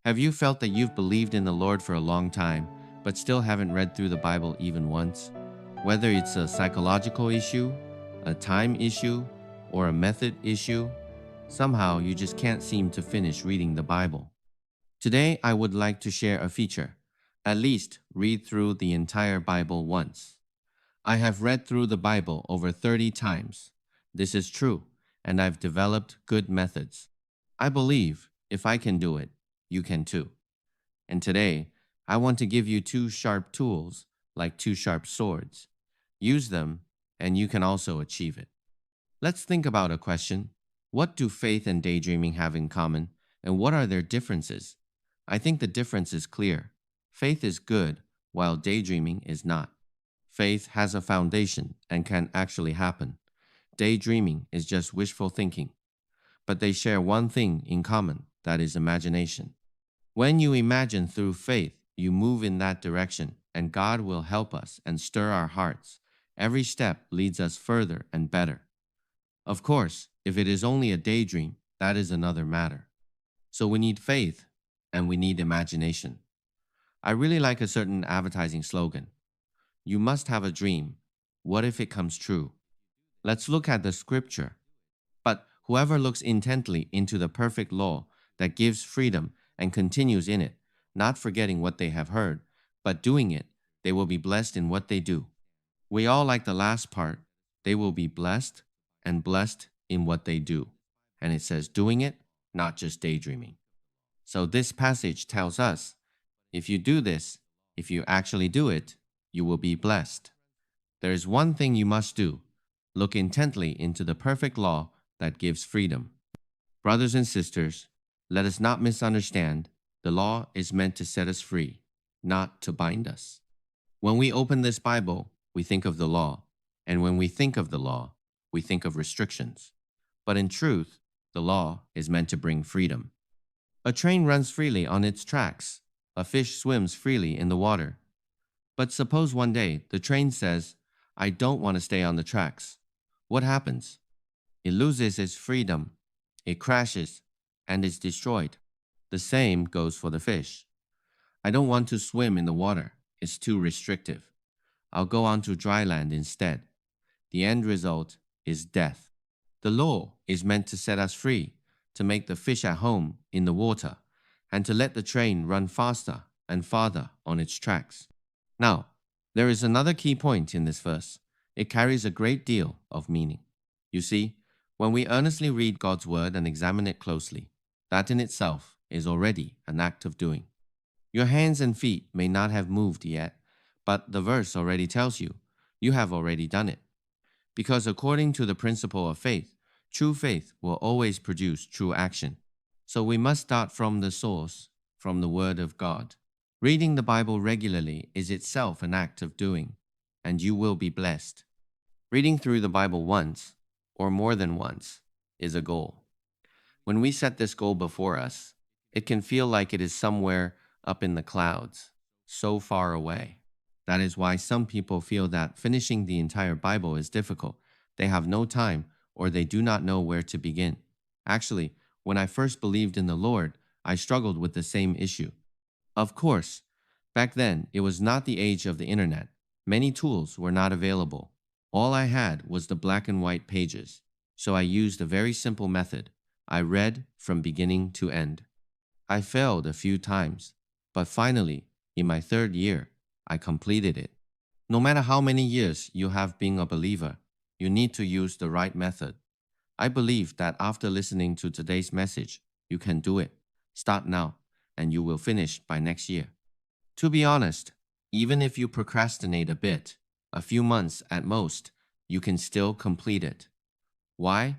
Have you felt that you've believed in the Lord for a long time, but still haven't read through the Bible even once? Whether it's a psychological issue, a time issue, or a method issue, somehow you just can't seem to finish reading the Bible. Today, I would like to share a feature. At least read through the entire Bible once. I have read through the Bible over 30 times. This is true, and I've developed good methods. I believe if I can do it, you can too. And today, I want to give you two sharp tools, like two sharp swords. Use them, and you can also achieve it. Let's think about a question. What do faith and daydreaming have in common, and what are their differences? I think the difference is clear. Faith is good, while daydreaming is not. Faith has a foundation and can actually happen. Daydreaming is just wishful thinking. But they share one thing in common, that is imagination. When you imagine through faith, you move in that direction, and God will help us and stir our hearts. Every step leads us further and better. Of course, if it is only a daydream, that is another matter. So we need faith, and we need imagination. I really like a certain advertising slogan. You must have a dream. What if it comes true? Let's look at the scripture. But whoever looks intently into the perfect law that gives freedom and continues in it, not forgetting what they have heard, but doing it, they will be blessed in what they do. We all like the last part. They will be blessed and blessed in what they do. And it says doing it, not just daydreaming. So this passage tells us, if you do this, if you actually do it, you will be blessed. There is one thing you must do. Look intently into the perfect law that gives freedom. Brothers and sisters, let us not misunderstand. The law is meant to set us free, not to bind us. When we open this Bible, we think of the law. And when we think of the law, we think of restrictions. But in truth, the law is meant to bring freedom. A train runs freely on its tracks. A fish swims freely in the water. But suppose one day the train says, I don't want to stay on the tracks. What happens? It loses its freedom. It crashes and is destroyed. The same goes for the fish. I don't want to swim in the water. It's too restrictive. I'll go on to dry land instead. The end result is death. The law is meant to set us free, to make the fish at home in the water, and to let the train run faster and farther on its tracks. Now, there is another key point in this verse. It carries a great deal of meaning. You see, when we earnestly read God's word and examine it closely, that in itself is already an act of doing. Your hands and feet may not have moved yet, but the verse already tells you, you have already done it. Because according to the principle of faith, true faith will always produce true action. So we must start from the source, from the Word of God. Reading the Bible regularly is itself an act of doing, and you will be blessed. Reading through the Bible once, or more than once, is a goal. When we set this goal before us, it can feel like it is somewhere up in the clouds, so far away. That is why some people feel that finishing the entire Bible is difficult. They have no time, or they do not know where to begin. Actually, when I first believed in the Lord, I struggled with the same issue. Of course, back then, it was not the age of the internet. Many tools were not available. All I had was the black and white pages. So I used a very simple method. I read from beginning to end. I failed a few times, but finally, in my third year, I completed it. No matter how many years you have been a believer, you need to use the right method. I believe that after listening to today's message, you can do it. Start now, and you will finish by next year. To be honest, even if you procrastinate a bit, a few months at most, you can still complete it. Why?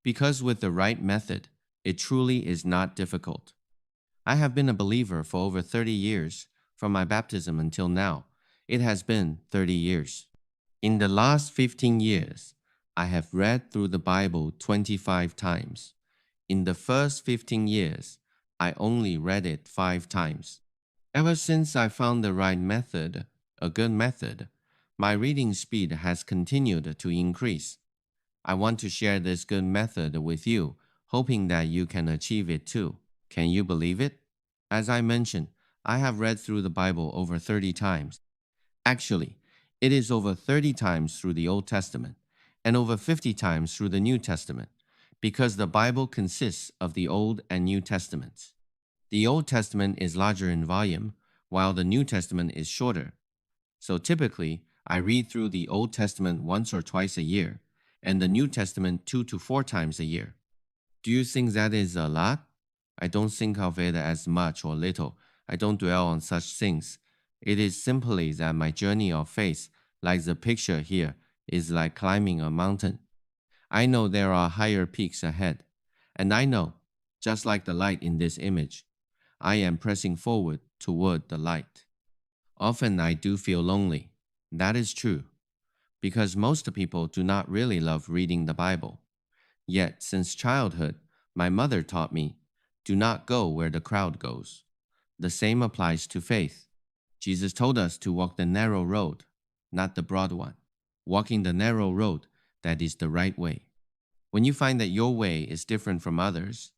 Because with the right method, it truly is not difficult. I have been a believer for over 30 years. From my baptism until now, it has been 30 years. In the last 15 years, I have read through the Bible 25 times. In the first 15 years, I only read it 5 times. Ever since I found the right method, a good method, my reading speed has continued to increase. I want to share this good method with you, hoping that you can achieve it too. Can you believe it? As I mentioned, I have read through the Bible over 30 times. Actually, it is over 30 times through the Old Testament and over 50 times through the New Testament, because the Bible consists of the Old and New Testaments. The Old Testament is larger in volume, while the New Testament is shorter. So typically, I read through the Old Testament once or twice a year, and the New Testament 2 to 4 times a year. Do you think that is a lot? I don't think of it as much or little. I don't dwell on such things. It is simply that my journey of faith, like the picture here, is like climbing a mountain. I know there are higher peaks ahead, and I know, just like the light in this image, I am pressing forward toward the light. Often I do feel lonely. That is true, because most people do not really love reading the Bible. Yet, since childhood, my mother taught me, do not go where the crowd goes. The same applies to faith. Jesus told us to walk the narrow road, not the broad one. Walking the narrow road, that is the right way. When you find that your way is different from others,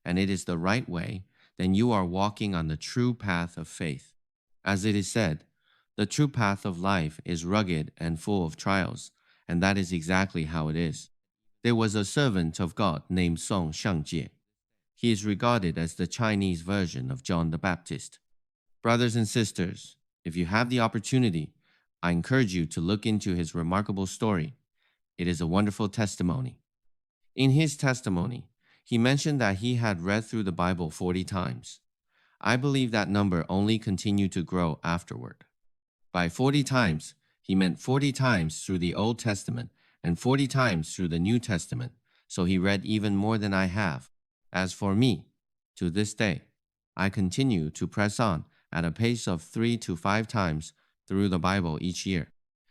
and it is the right way, then you are walking on the true path of faith. As it is said, the true path of life is rugged and full of trials, and that is exactly how it is. There was a servant of God named Song Xiangjie. He is regarded as the Chinese version of John the Baptist. Brothers and sisters, if you have the opportunity, I encourage you to look into his remarkable story. It is a wonderful testimony. In his testimony, he mentioned that he had read through the Bible 40 times. I believe that number only continued to grow afterward. By 40 times, he meant 40 times through the Old Testament and 40 times through the New Testament, so he read even more than I have. As for me, to this day, I continue to press on at a pace of 3 to 5 times through the Bible each year.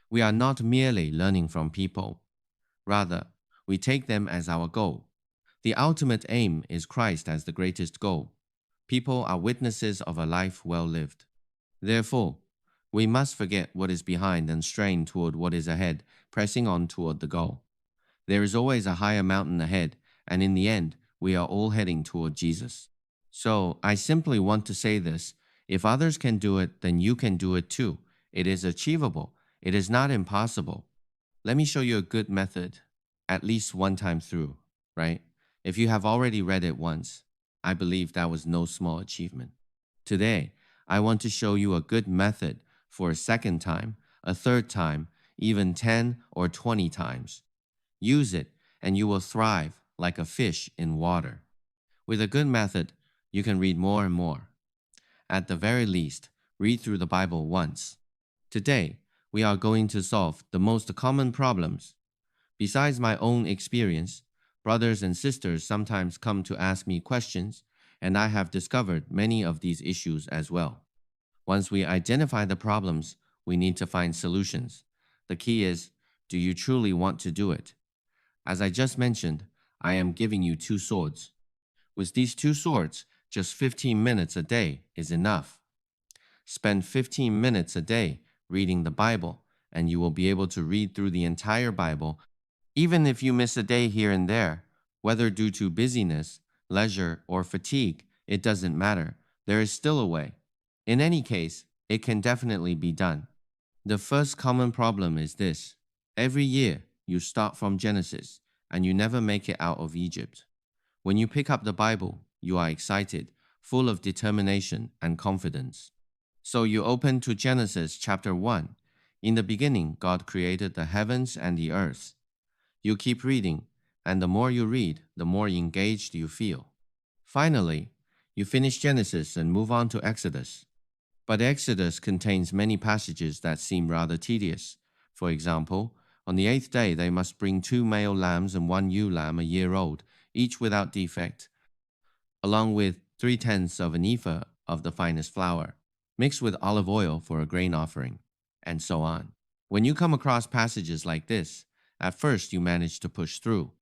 We are not merely learning from people. Rather, we take them as our goal. The ultimate aim is Christ as the greatest goal. People are witnesses of a life well lived. Therefore, we must forget what is behind and strain toward what is ahead, pressing on toward the goal. There is always a higher mountain ahead, and in the end, we are all heading toward Jesus. So, I simply want to say this. If others can do it, then you can do it too. It is achievable. It is not impossible. Let me show you a good method, at least one time through, right? If you have already read it once, I believe that was no small achievement. Today, I want to show you a good method for a second time, a third time, even 10 or 20 times. Use it, and you will thrive like a fish in water. With a good method, you can read more and more. At the very least, read through the Bible once. Today, we are going to solve the most common problems. Besides my own experience, brothers and sisters sometimes come to ask me questions, and I have discovered many of these issues as well. Once we identify the problems, we need to find solutions. The key is, do you truly want to do it? As I just mentioned, I am giving you 2 swords. With these 2 swords, just 15 minutes a day is enough. Spend 15 minutes a day reading the Bible, and you will be able to read through the entire Bible, even if you miss a day here and there. Whether due to busyness, leisure, or fatigue, it doesn't matter. There is still a way. In any case, it can definitely be done. The first common problem is this. Every year, you start from Genesis, and you never make it out of Egypt. When you pick up the Bible, you are excited, full of determination and confidence. So you open to Genesis chapter 1. In the beginning, God created the heavens and the earth. You keep reading, and the more you read, the more engaged you feel. Finally, you finish Genesis and move on to Exodus. But Exodus contains many passages that seem rather tedious. For example, on the 8th day they must bring 2 male lambs and 1 ewe lamb a year old, each without defect, along with 3/10 of an ephah of the finest flour, mixed with olive oil for a grain offering, and so on. When you come across passages like this, at first you manage to push through.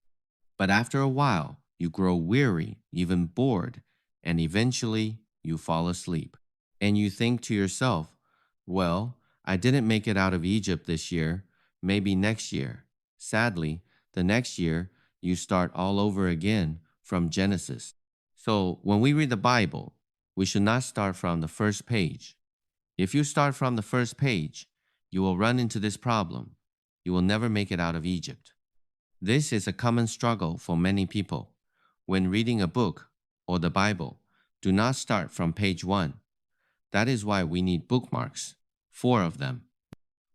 But after a while, you grow weary, even bored, and eventually you fall asleep. And you think to yourself, well, I didn't make it out of Egypt this year, maybe next year. Sadly, the next year, you start all over again from Genesis. So when we read the Bible, we should not start from the first page. If you start from the first page, you will run into this problem. You will never make it out of Egypt. This is a common struggle for many people. When reading a book or the Bible, do not start from page 1. That is why we need bookmarks, 4 of them.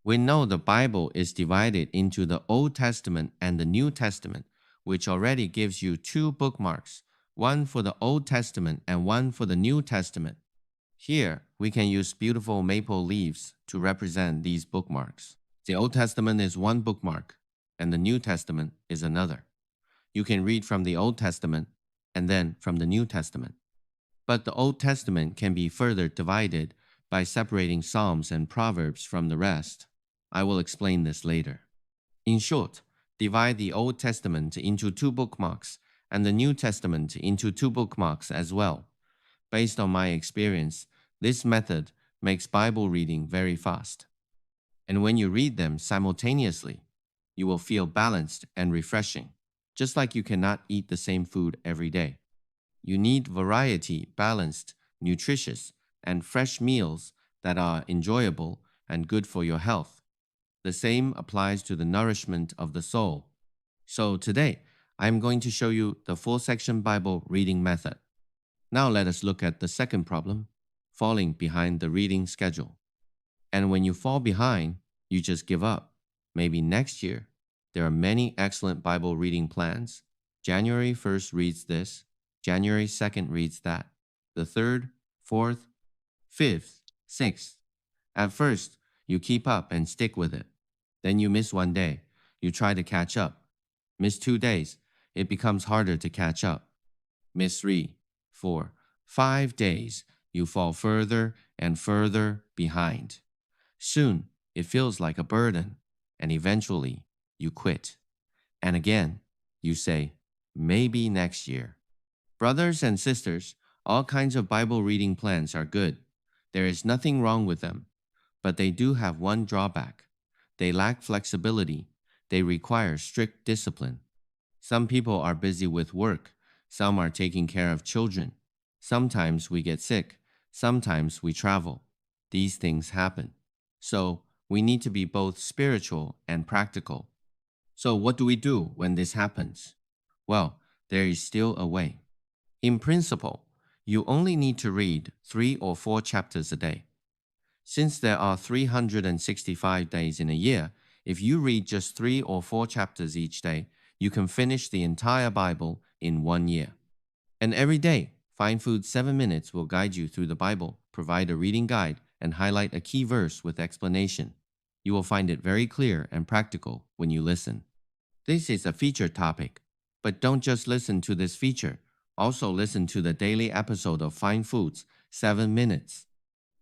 We know the Bible is divided into the Old Testament and the New Testament, which already gives you 2 bookmarks, one for the Old Testament and one for the New Testament. Here, we can use beautiful maple leaves to represent these bookmarks. The Old Testament is one bookmark, and the New Testament is another. You can read from the Old Testament and then from the New Testament. But the Old Testament can be further divided by separating Psalms and Proverbs from the rest. I will explain this later. In short, divide the Old Testament into 2 bookmarks and the New Testament into 2 bookmarks as well. Based on my experience, this method makes Bible reading very fast. And when you read them simultaneously, you will feel balanced and refreshing, just like you cannot eat the same food every day. You need variety, balanced, nutritious, and fresh meals that are enjoyable and good for your health. The same applies to the nourishment of the soul. So today, I'm going to show you the 4-section Bible reading method. Now let us look at the second problem, falling behind the reading schedule. And when you fall behind, you just give up. Maybe next year. There are many excellent Bible reading plans. January 1st reads this. January 2nd reads that. The 3rd, 4th, 5th, 6th. At first, you keep up and stick with it. Then you miss one day. You try to catch up. Miss 2 days. It becomes harder to catch up. Miss 3, 4, 5 days. You fall further and further behind. Soon, it feels like a burden, and eventually, you quit. And again, you say, maybe next year. Brothers and sisters, all kinds of Bible reading plans are good. There is nothing wrong with them. But they do have one drawback. They lack flexibility. They require strict discipline. Some people are busy with work. Some are taking care of children. Sometimes we get sick. Sometimes we travel. These things happen. So we need to be both spiritual and practical. So what do we do when this happens? Well, there is still a way. In principle, you only need to read 3 or 4 chapters a day. Since there are 365 days in a year, if you read just 3 or 4 chapters each day, you can finish the entire Bible in 1 year. And every day, FineFoods7 minutes will guide you through the Bible, provide a reading guide, and highlight a key verse with explanation. You will find it very clear and practical when you listen. This is a featured topic, but don't just listen to this feature. Also listen to the daily episode of FineFoods7 minutes.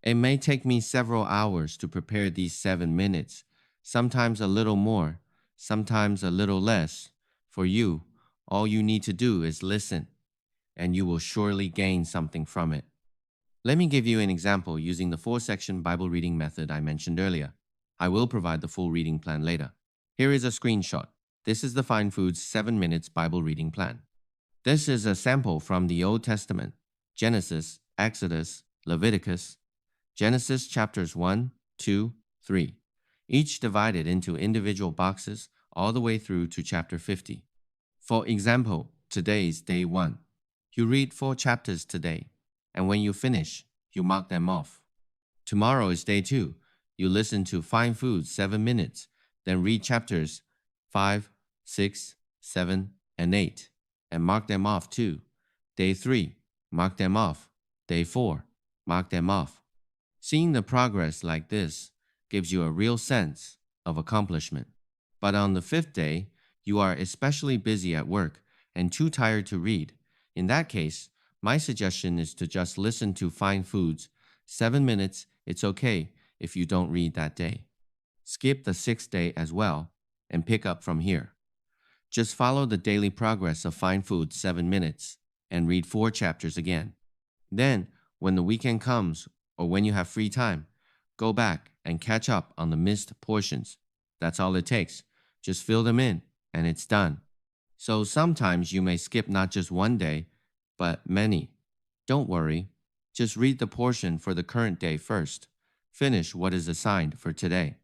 It may take me several hours to prepare these 7 minutes, sometimes a little more, sometimes a little less. For you, all you need to do is listen, and you will surely gain something from it. Let me give you an example using the 4-section Bible reading method I mentioned earlier. I will provide the full reading plan later. Here is a screenshot. This is the FineFoods7 minutes Bible reading plan. This is a sample from the Old Testament, Genesis, Exodus, Leviticus, Genesis chapters 1, 2, 3, each divided into individual boxes all the way through to chapter 50. For example, today is day 1. You read 4 chapters today, and when you finish, you mark them off. Tomorrow is day 2. You listen to FineFoods7 minutes, then read chapters 5, 6, 7, and 8, and mark them off too. Day 3, mark them off. Day 4, mark them off. Seeing the progress like this gives you a real sense of accomplishment. But on the 5th day, you are especially busy at work and too tired to read. In that case, my suggestion is to just listen to FineFoods7 minutes. It's okay if you don't read that day. Skip the 6th day as well and pick up from here. Just follow the daily progress of FineFoods7 minutes and read 4 chapters again. Then, when the weekend comes or when you have free time, go back and catch up on the missed portions. That's all it takes. Just fill them in and it's done. So sometimes you may skip not just one day, but many. Don't worry. Just read the portion for the current day first. Finish what is assigned for today.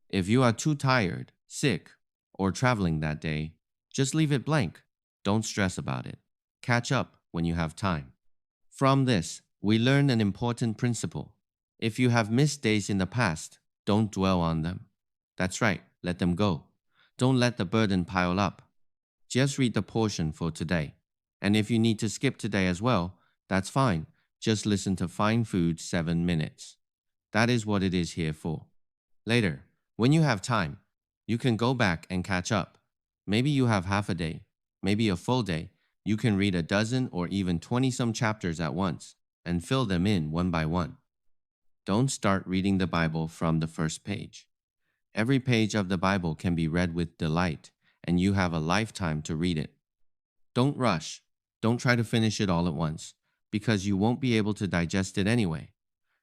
If you are too tired, sick, or traveling that day, just leave it blank. Don't stress about it. Catch up when you have time. From this, we learn an important principle. If you have missed days in the past, don't dwell on them. That's right, let them go. Don't let the burden pile up. Just read the portion for today. And if you need to skip today as well, that's fine. Just listen to Fine Food 7 minutes. That is what it is here for. Later, when you have time, you can go back and catch up. Maybe you have half a day, maybe a full day. You can read a dozen or even 20-some chapters at once and fill them in one by one. Don't start reading the Bible from the first page. Every page of the Bible can be read with delight, and you have a lifetime to read it. Don't rush. Don't try to finish it all at once, because you won't be able to digest it anyway.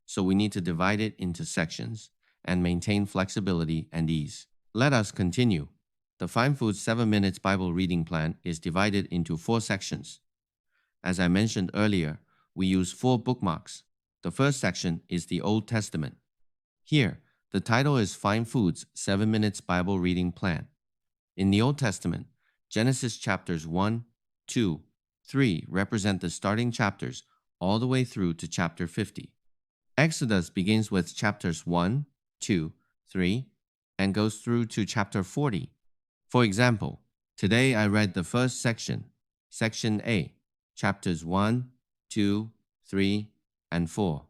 So we need to divide it into sections and maintain flexibility and ease. Let us continue. The FineFoods 7 Minutes Bible Reading Plan is divided into 4 sections. As I mentioned earlier, we use 4 bookmarks. The first section is the Old Testament. Here, the title is FineFoods 7 Minutes Bible Reading Plan. In the Old Testament, Genesis chapters 1, 2, 3 represent the starting chapters all the way through to chapter 50. Exodus begins with chapters 1, 2, 3, and goes through to chapter 40. For example, today I read the first section, Section A, chapters 1, 2, 3, and 4,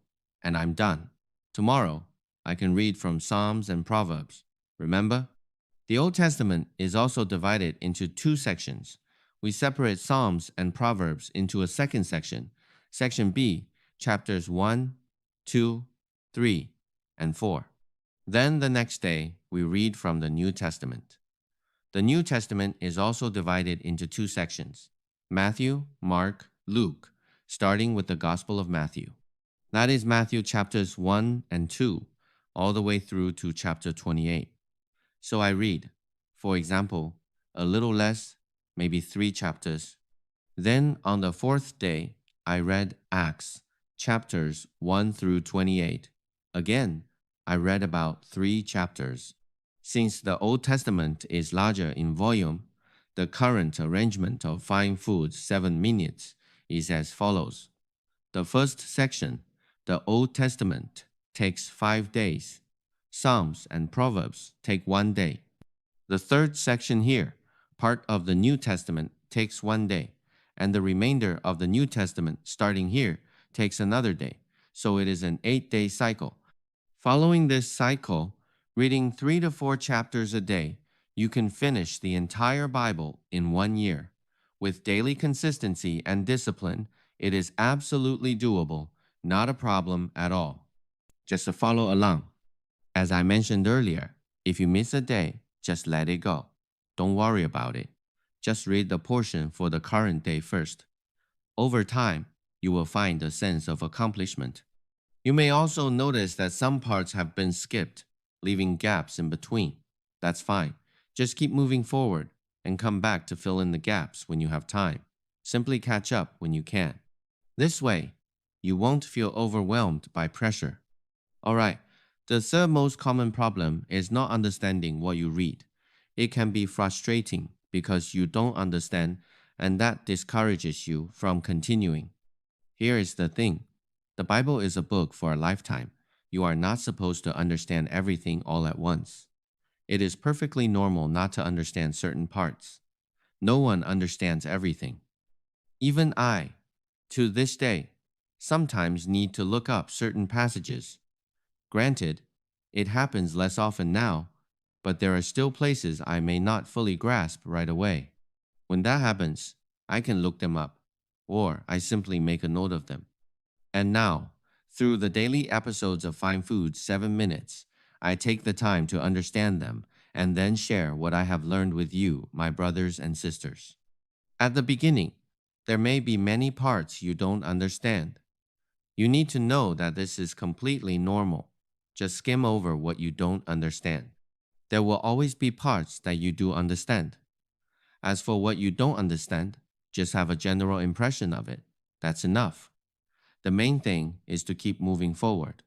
and I'm done. Tomorrow, I can read from Psalms and Proverbs. Remember? The Old Testament is also divided into 2 sections. We separate Psalms and Proverbs into a second section, Section B, chapters 1, 2, 3, and 4. Then the next day, we read from the New Testament. The New Testament is also divided into 2 sections, Matthew, Mark, Luke, starting with the Gospel of Matthew. That is Matthew chapters 1 and 2, all the way through to chapter 28. So I read, for example, a little less, maybe 3 chapters. Then on the 4th day, I read Acts, chapters 1 through 28. Again, I read about 3 chapters. Since the Old Testament is larger in volume, the current arrangement of FineFoods 7 minutes is as follows. The first section, the Old Testament, takes 5 days. Psalms and Proverbs take 1 day. The third section here, part of the New Testament, takes 1 day, and the remainder of the New Testament, starting here, takes another day. So it is an 8-day cycle. Following this cycle, reading 3 to 4 chapters a day, you can finish the entire Bible in 1 year. With daily consistency and discipline, it is absolutely doable, not a problem at all. Just to follow along. As I mentioned earlier, if you miss a day, just let it go. Don't worry about it. Just read the portion for the current day first. Over time, you will find a sense of accomplishment. You may also notice that some parts have been skipped, leaving gaps in between. That's fine. Just keep moving forward and come back to fill in the gaps when you have time. Simply catch up when you can. This way, you won't feel overwhelmed by pressure. All right, the third most common problem is not understanding what you read. It can be frustrating because you don't understand, and that discourages you from continuing. Here is the thing. The Bible is a book for a lifetime. You are not supposed to understand everything all at once. It is perfectly normal not to understand certain parts. No one understands everything. Even I, to this day, sometimes need to look up certain passages. Granted, it happens less often now, but there are still places I may not fully grasp right away. When that happens, I can look them up, or I simply make a note of them. And now, through the daily episodes of FineFoods 7 minutes, I take the time to understand them and then share what I have learned with you, my brothers and sisters. At the beginning, there may be many parts you don't understand. You need to know that this is completely normal. Just skim over what you don't understand. There will always be parts that you do understand. As for what you don't understand, just have a general impression of it. That's enough. The main thing is to keep moving forward.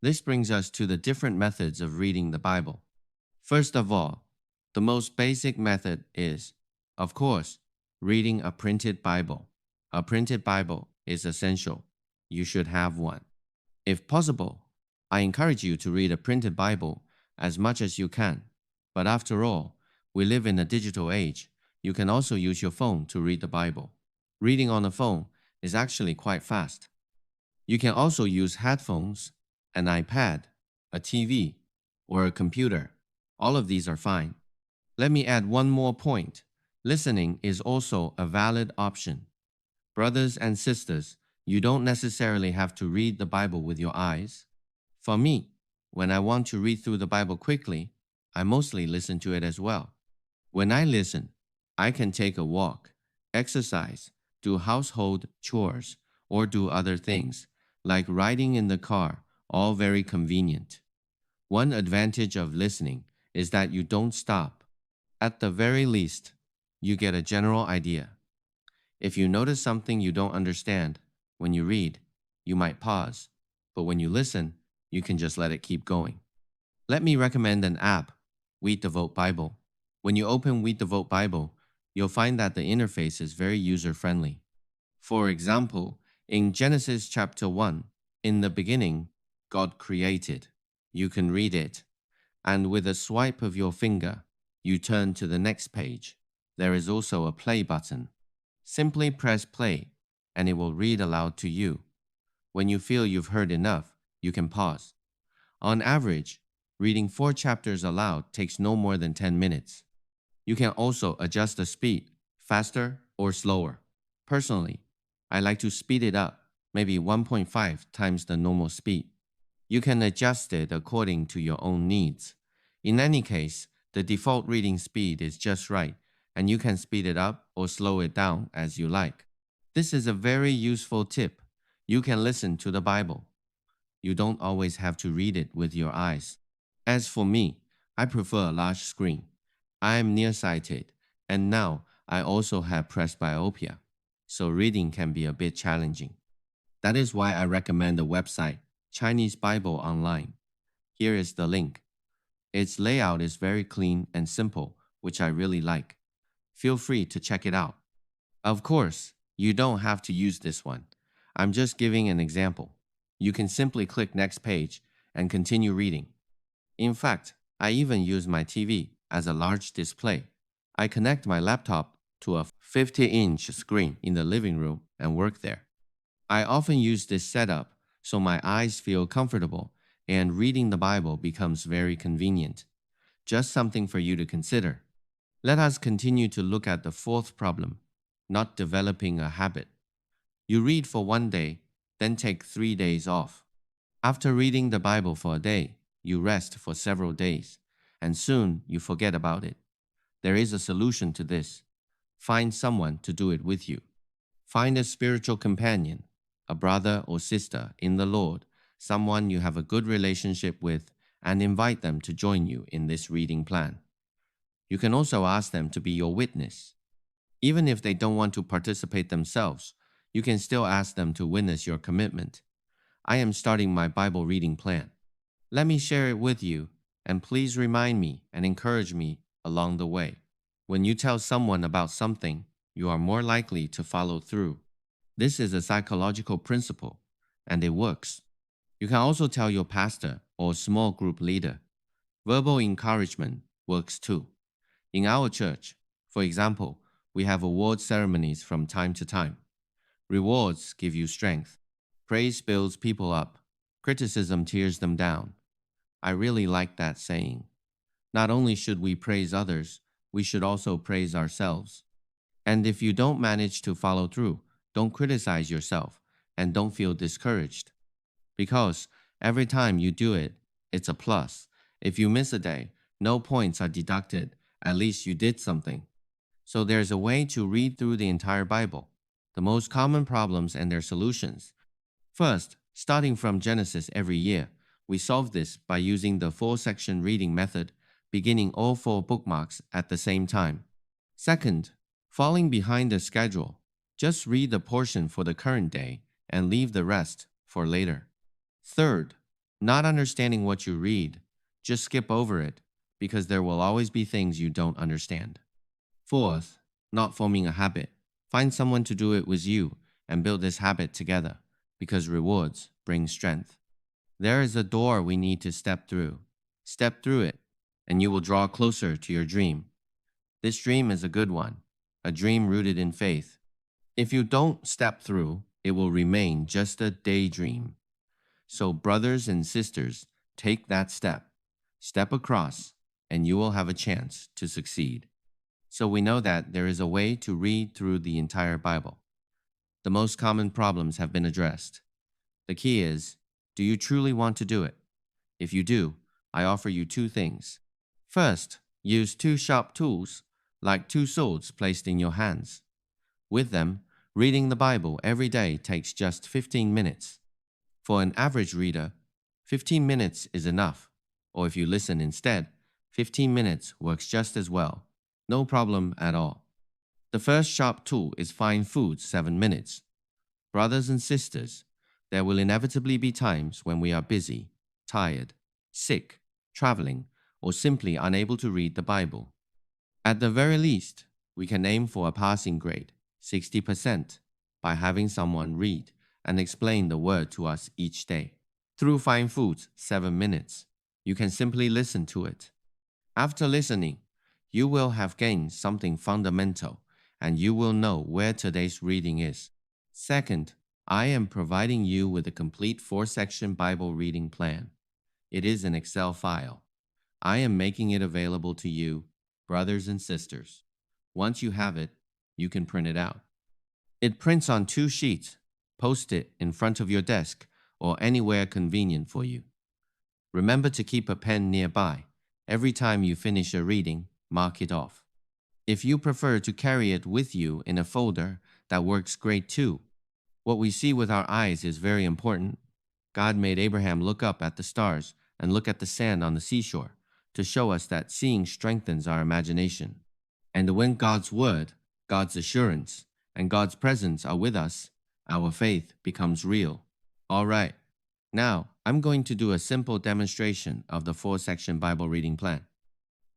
This brings us to the different methods of reading the Bible. First of all, the most basic method is, of course, reading a printed Bible. A printed Bible is essential. You should have one. If possible, I encourage you to read a printed Bible as much as you can. But after all, we live in a digital age. You can also use your phone to read the Bible. Reading on a phone is actually quite fast. You can also use headphones, an iPad, a TV, or a computer. All of these are fine. Let me add one more point. Listening is also a valid option. Brothers and sisters, you don't necessarily have to read the Bible with your eyes. For me, when I want to read through the Bible quickly, I mostly listen to it as well. When I listen, I can take a walk, exercise, do household chores, or do other things, like riding in the car, all very convenient. One advantage of listening is that you don't stop. At the very least, you get a general idea. If you notice something you don't understand, when you read, you might pause, but when you listen, you can just let it keep going. Let me recommend an app, Devote Bible. When you open Devote Bible, you'll find that the interface is very user-friendly. For example, in Genesis chapter 1, in the beginning, God created. You can read it, and with a swipe of your finger, you turn to the next page. There is also a play button. Simply press play, and it will read aloud to you. When you feel you've heard enough, you can pause. On average, reading 4 chapters aloud takes no more than 10 minutes. You can also adjust the speed, faster or slower. Personally, I like to speed it up, maybe 1.5 times the normal speed. You can adjust it according to your own needs. In any case, the default reading speed is just right, and you can speed it up or slow it down as you like. This is a very useful tip. You can listen to the Bible. You don't always have to read it with your eyes. As for me, I prefer a large screen. I am nearsighted, and now I also have presbyopia, so reading can be a bit challenging. That is why I recommend the website Chinese Bible Online. Here is the link. Its layout is very clean and simple, which I really like. Feel free to check it out. Of course, you don't have to use this one. I'm just giving an example. You can simply click next page and continue reading. In fact, I even use my TV as a large display. I connect my laptop to a 50-inch screen in the living room and work there. I often use this setup so my eyes feel comfortable and reading the Bible becomes very convenient. Just something for you to consider. Let us continue to look at the fourth problem, not developing a habit. You read for 1 day, then take 3 days off. After reading the Bible for a day, you rest for several days, and soon you forget about it. There is a solution to this. Find someone to do it with you. Find a spiritual companion, a brother or sister in the Lord, someone you have a good relationship with, and invite them to join you in this reading plan. You can also ask them to be your witness. Even if they don't want to participate themselves, you can still ask them to witness your commitment. I am starting my Bible reading plan. Let me share it with you, and please remind me and encourage me along the way. When you tell someone about something, you are more likely to follow through. This is a psychological principle, and it works. You can also tell your pastor or small group leader. Verbal encouragement works too. In our church, for example, we have award ceremonies from time to time. Rewards give you strength. Praise builds people up. Criticism tears them down. I really like that saying. Not only should we praise others, we should also praise ourselves. And if you don't manage to follow through, don't criticize yourself and don't feel discouraged. Because every time you do it, it's a plus. If you miss a day, no points are deducted. At least you did something. So there's a way to read through the entire Bible. The most common problems and their solutions. First, starting from Genesis every year, we solve this by using the 4-section reading method, beginning all 4 bookmarks at the same time. Second, falling behind the schedule. Just read the portion for the current day and leave the rest for later. Third, not understanding what you read. Just skip over it because there will always be things you don't understand. Fourth, not forming a habit. Find someone to do it with you and build this habit together because rewards bring strength. There is a door we need to step through. Step through it, and you will draw closer to your dream. This dream is a good one, a dream rooted in faith. If you don't step through, it will remain just a daydream. So brothers and sisters, take that step. Step across, and you will have a chance to succeed. So we know that there is a way to read through the entire Bible. The most common problems have been addressed. The key is, do you truly want to do it? If you do, I offer you two things. First, use two sharp tools, like two swords placed in your hands. With them, reading the Bible every day takes just 15 minutes. For an average reader, 15 minutes is enough. Or if you listen instead, 15 minutes works just as well. No problem at all. The first sharp tool is FineFoods7 minutes. Brothers and sisters, there will inevitably be times when we are busy, tired, sick, traveling, or simply unable to read the Bible. At the very least, we can aim for a passing grade, 60%, by having someone read and explain the word to us each day. Through FineFoods7 minutes, you can simply listen to it. After listening, you will have gained something fundamental, and you will know where today's reading is. Second, I am providing you with a complete 4-section Bible reading plan. It is an Excel file. I am making it available to you, brothers and sisters. Once you have it, you can print it out. It prints on 2 sheets. Post it in front of your desk or anywhere convenient for you. Remember to keep a pen nearby. Every time you finish a reading, mark it off. If you prefer to carry it with you in a folder, that works great too. What we see with our eyes is very important. God made Abraham look up at the stars and look at the sand on the seashore to show us that seeing strengthens our imagination. And when God's word, God's assurance, and God's presence are with us, our faith becomes real. All right, now I'm going to do a simple demonstration of the 4-section Bible reading plan.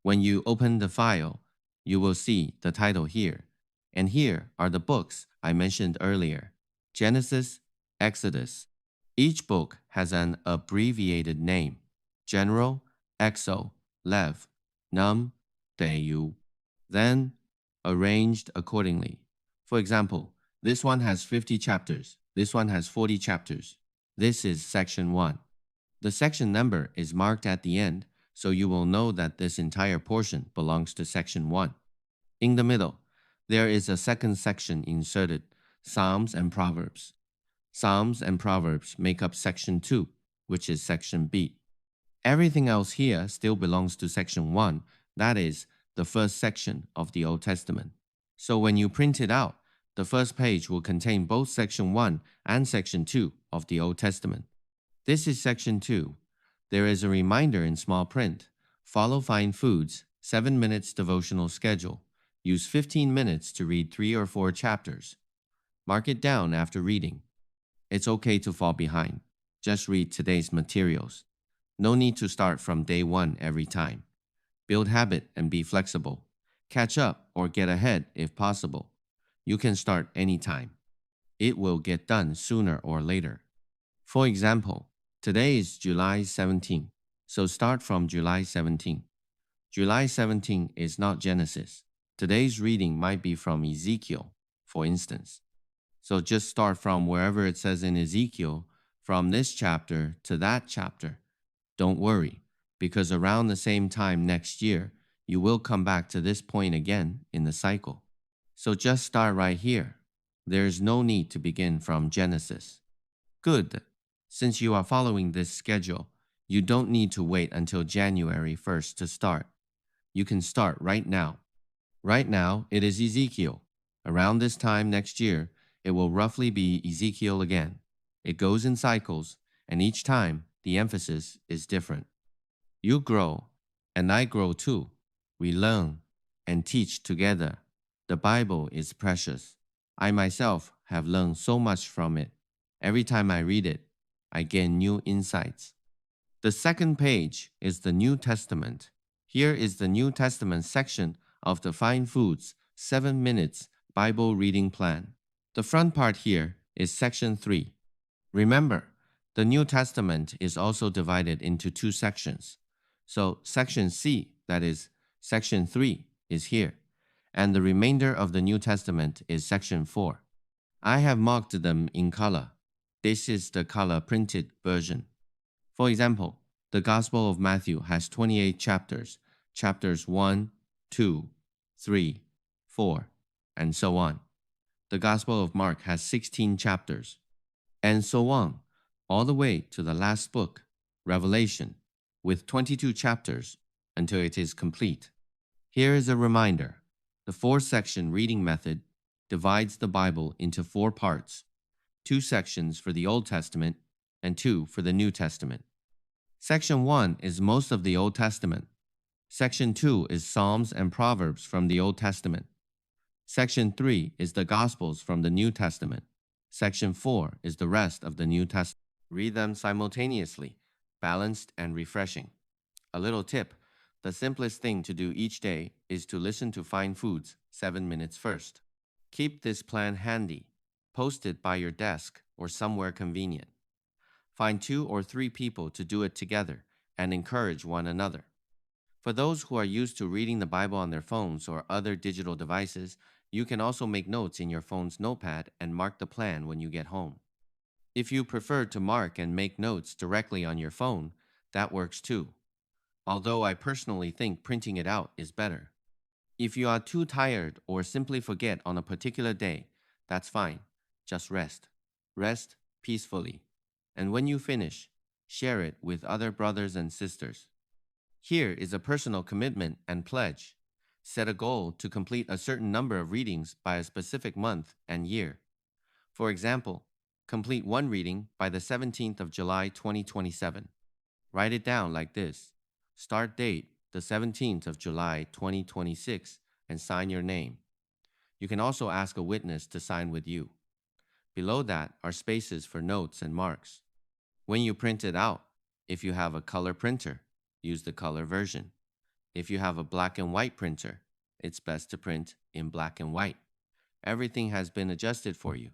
When you open the file, you will see the title here. And here are the books I mentioned earlier: Genesis, Exodus. Each book has an abbreviated name: General, Exo, Lev, Num, Deu. Then arranged accordingly. For example, this one has 50 chapters. This one has 40 chapters. This is section 1. The section number is marked at the end, so you will know that this entire portion belongs to section 1. In the middle, there is a second section inserted: Psalms and Proverbs. Psalms and Proverbs make up section 2, which is section B. Everything else here still belongs to section 1, that is, the first section of the Old Testament. So when you print it out, the first page will contain both section 1 and section 2 of the Old Testament. This is section 2. There is a reminder in small print: follow FineFoods' 7 minutes devotional schedule. Use 15 minutes to read 3 or 4 chapters. Mark it down after reading. It's okay to fall behind. Just read today's materials. No need to start from day 1 every time. Build habit and be flexible. Catch up or get ahead if possible. You can start anytime. It will get done sooner or later. For example, today is July 17, so start from July 17. July 17 is not Genesis. Today's reading might be from Ezekiel, for instance. So just start from wherever it says in Ezekiel, from this chapter to that chapter. Don't worry, because around the same time next year, you will come back to this point again in the cycle. So just start right here. There's no need to begin from Genesis. Good. Since you are following this schedule, you don't need to wait until January 1st to start. You can start right now. Right now, it is Ezekiel. Around this time next year, it will roughly be Ezekiel again. It goes in cycles, and each time, the emphasis is different. You grow, and I grow too. We learn and teach together. The Bible is precious. I myself have learned so much from it, Every time I read it, I gain new insights. The second page is the New Testament. Here is the New Testament section of the Fine Foods 7 Minutes Bible Reading Plan. The front part here is section 3. Remember, the New Testament is also divided into 2 sections. So section C, that is section 3, is here, and the remainder of the New Testament is section 4. I have marked them in color. This is the color printed version. For example, the Gospel of Matthew has 28 chapters, chapters 1, 2, 3, 4, and so on. The Gospel of Mark has 16 chapters, and so on, all the way to the last book, Revelation, with 22 chapters until it is complete. Here is a reminder. The 4-section reading method divides the Bible into 4 parts, 2 sections for the Old Testament and 2 for the New Testament. Section 1 is most of the Old Testament. Section 2 is Psalms and Proverbs from the Old Testament. Section 3 is the Gospels from the New Testament. Section 4 is the rest of the New Testament. Read them simultaneously, balanced and refreshing. A little tip: the simplest thing to do each day is to listen to Fine Foods 7 minutes first. Keep this plan handy. Post it by your desk or somewhere convenient. Find 2 or 3 people to do it together and encourage one another. For those who are used to reading the Bible on their phones or other digital devices, you can also make notes in your phone's notepad and mark the plan when you get home. If you prefer to mark and make notes directly on your phone, that works too. Although I personally think printing it out is better. If you are too tired or simply forget on a particular day, that's fine. Just rest. Rest peacefully. And when you finish, share it with other brothers and sisters. Here is a personal commitment and pledge. Set a goal to complete a certain number of readings by a specific month and year. For example, complete 1 reading by the 17th of July 2027. Write it down like this. Start date, the 17th of July 2026, and sign your name. You can also ask a witness to sign with you. Below that are spaces for notes and marks. When you print it out, if you have a color printer, use the color version. If you have a black and white printer, it's best to print in black and white. Everything has been adjusted for you.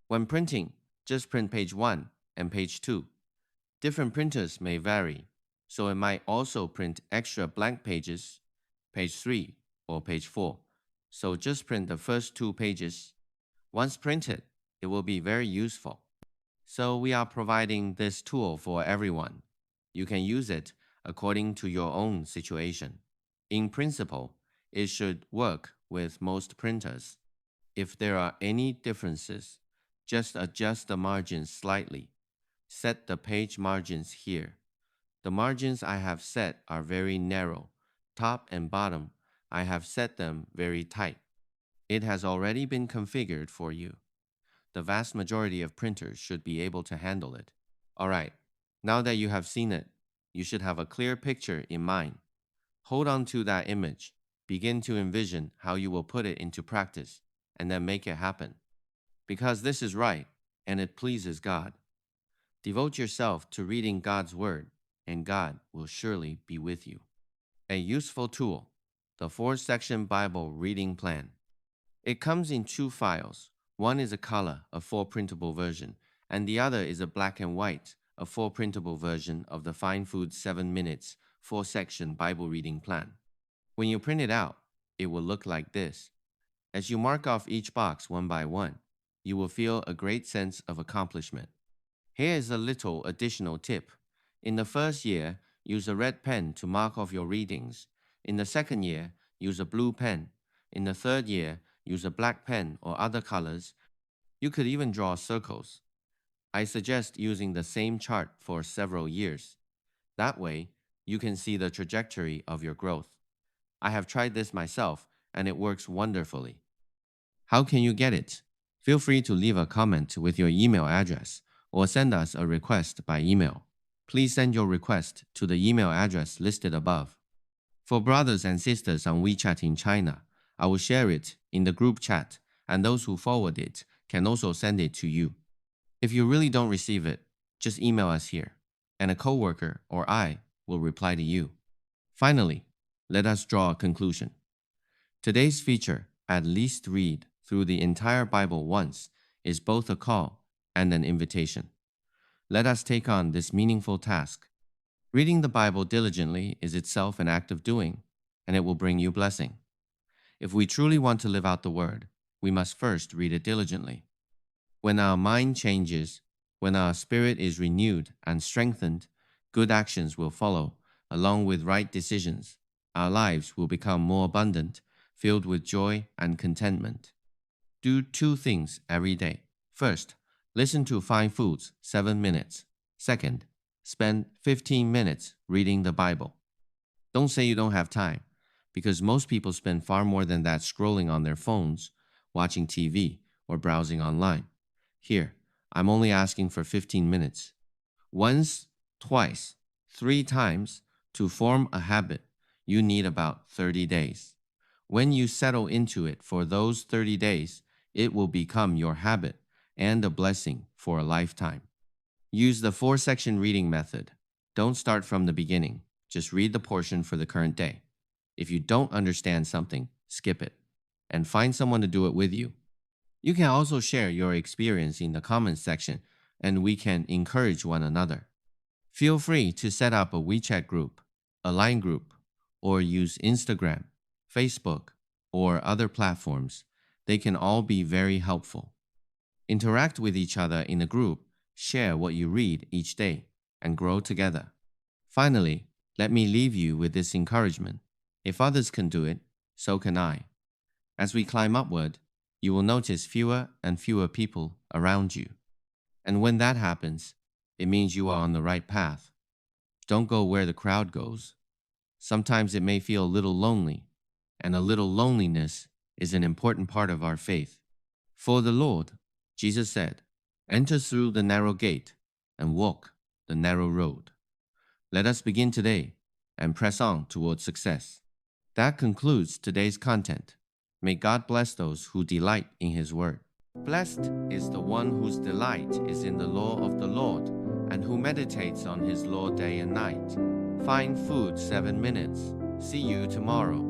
When printing, just print page 1 and page 2. Different printers may vary, so it might also print extra blank pages, page 3 or page 4. So just print the first 2 pages. Once printed, it will be very useful. So we are providing this tool for everyone. You can use it according to your own situation. In principle, it should work with most printers. If there are any differences, just adjust the margins slightly. Set the page margins here. The margins I have set are very narrow. Top and bottom, I have set them very tight. It has already been configured for you. The vast majority of printers should be able to handle it. All right, now that you have seen it, you should have a clear picture in mind. Hold on to that image. Begin to envision how you will put it into practice, and then make it happen. Because this is right, and it pleases God. Devote yourself to reading God's Word, and God will surely be with you. A useful tool, the 4-section Bible reading plan. It comes in 2 files. One is a color, a 4-printable version, and the other is a black and white, a 4-printable version of the Fine Foods 7 Minutes 4-section Bible reading plan. When you print it out, it will look like this. As you mark off each box one by one, you will feel a great sense of accomplishment. Here is a little additional tip. In the first year, use a red pen to mark off your readings. In the second year, use a blue pen. In the third year, use a black pen or other colors. You could even draw circles. I suggest using the same chart for several years. That way, you can see the trajectory of your growth. I have tried this myself, and it works wonderfully. How can you get it? Feel free to leave a comment with your email address or send us a request by email. Please send your request to the email address listed above. For brothers and sisters on WeChat in China, I will share it in the group chat, and those who forward it can also send it to you. If you really don't receive it, just email us here, and a coworker or I will reply to you. Finally, let us draw a conclusion. Today's feature, at least read through the entire Bible once, is both a call and an invitation. Let us take on this meaningful task. Reading the Bible diligently is itself an act of doing, and it will bring you blessing. If we truly want to live out the Word, we must first read it diligently. When our mind changes, when our spirit is renewed and strengthened, good actions will follow, along with right decisions. Our lives will become more abundant, filled with joy and contentment. Do 2 things every day. First, listen to FineFoods7 minutes. Second, spend 15 minutes reading the Bible. Don't say you don't have time, because most people spend far more than that scrolling on their phones, watching TV, or browsing online. Here, I'm only asking for 15 minutes. Once, twice, 3 times, to form a habit, you need about 30 days. When you settle into it for those 30 days, it will become your habit and a blessing for a lifetime. Use the 4-section reading method. Don't start from the beginning. Just read the portion for the current day. If you don't understand something, skip it, and find someone to do it with you. You can also share your experience in the comments section, and we can encourage one another. Feel free to set up a WeChat group, a Line group, or use Instagram, Facebook, or other platforms. They can all be very helpful. Interact with each other in a group, share what you read each day, and grow together. Finally, let me leave you with this encouragement. If others can do it, so can I. As we climb upward, you will notice fewer and fewer people around you. And when that happens, it means you are on the right path. Don't go where the crowd goes. Sometimes it may feel a little lonely, and a little loneliness is an important part of our faith. For the Lord, Jesus said, "Enter through the narrow gate and walk the narrow road." Let us begin today and press on towards success. That concludes today's content. May God bless those who delight in His Word. Blessed is the one whose delight is in the law of the Lord, and who meditates on His law day and night. FineFoods7 minutes. See you tomorrow.